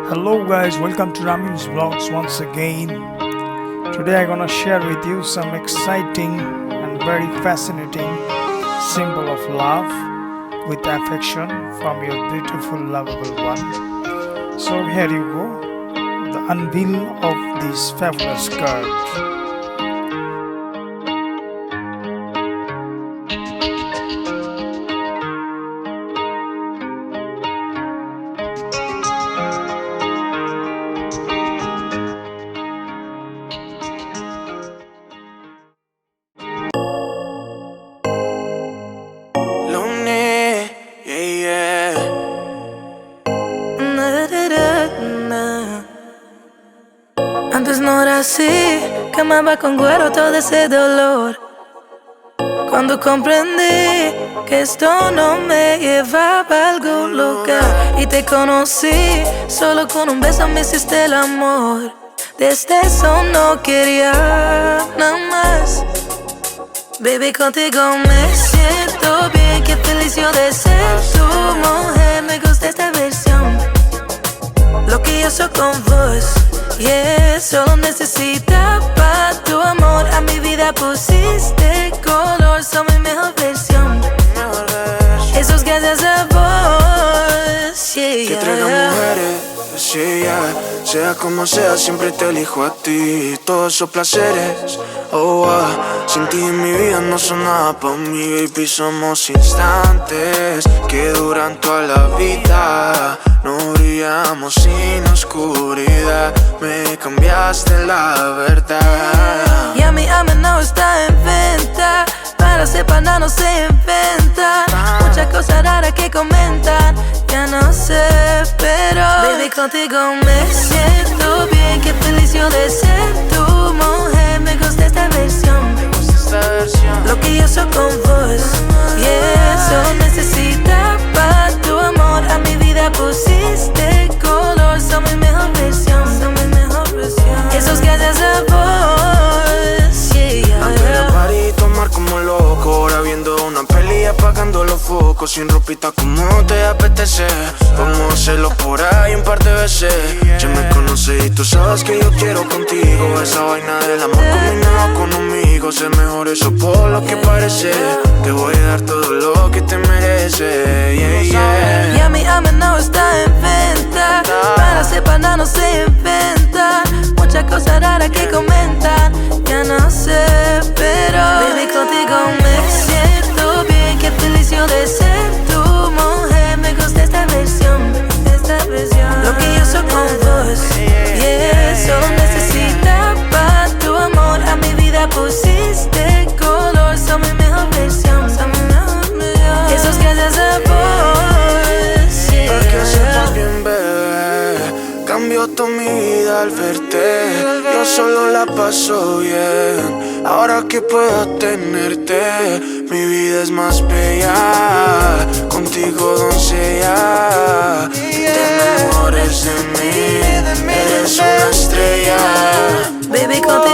Hello guys, welcome to Ramims vlogs once again. Today I'm gonna share with you some exciting and very fascinating symbol of love with affection from your beautiful lovable one. So here you go, the unveil of this fabulous card. Antes no era así, quemaba con cuero todo ese dolor. Cuando comprendí que esto no me llevaba a algún lugar y te conocí, solo con un beso me hiciste el amor. Desde eso no quería nada más. Baby, contigo me siento bien, qué feliz yo de ser tu mujer. Me gusta esta versión, lo que yo soy con vos. Yeah, solo necesitaba tu amor. A mi vida pusiste color, soy mi mejor versión. Esos gracias a vos, yeah. Que traiga mujeres, yeah. Sea como sea, siempre te elijo a ti. Todos esos placeres, sin ti mi vida no son nada pa' mí, baby. Somos instantes que duran toda la vida. No brillamos sin oscuridad. Me cambiaste la verdad. Y a mi alma no está en venta. Para separar no se inventa. Muchas cosas raras que comentan, ya no sé, pero baby, contigo me siento bien. Qué feliz yo de ser tu mujer. Me gusta esta versión, lo que yo soy con vos. Yeah, solo necesitaba tu amor. A mi vida pusiste color, soy mi mejor versión, soy mi mejor versión. Esos gracias a vos, yeah. Antes de parir y tomar como loco, ahora viendo una peli apagando los focos. Sin ropita como te apetece, vamos a hacerlo por ahí un par de veces. Ya me conoces y tú sabes que yo quiero contigo. Esa vaina del amor combinado con amigos es mejor eso por lo que parece. Te voy a dar todo lo que te mereces, yeah, yeah. Y a mi alma no está en venta. Para separar no se inventa. Muchas cosas raras que comentan, ya no sé, pero baby, contigo me siento bien. Qué feliz yo de ser tu mujer. Me gusta esta versión, lo que yo soy con vos. Yeah, solo necesitaba tu amor. A mi vida pusiste color, soy mi mejor versión, soy mi mejor versión. Esos gracias a vos, yeah. Para que sepas bien, bebé, cambió toda mi vida al verte. Yo solo la paso bien, ahora que puedo tenerte. Mi vida es más bella, contigo doncella. Te enamores de mí, eres una estrella. Baby, contigo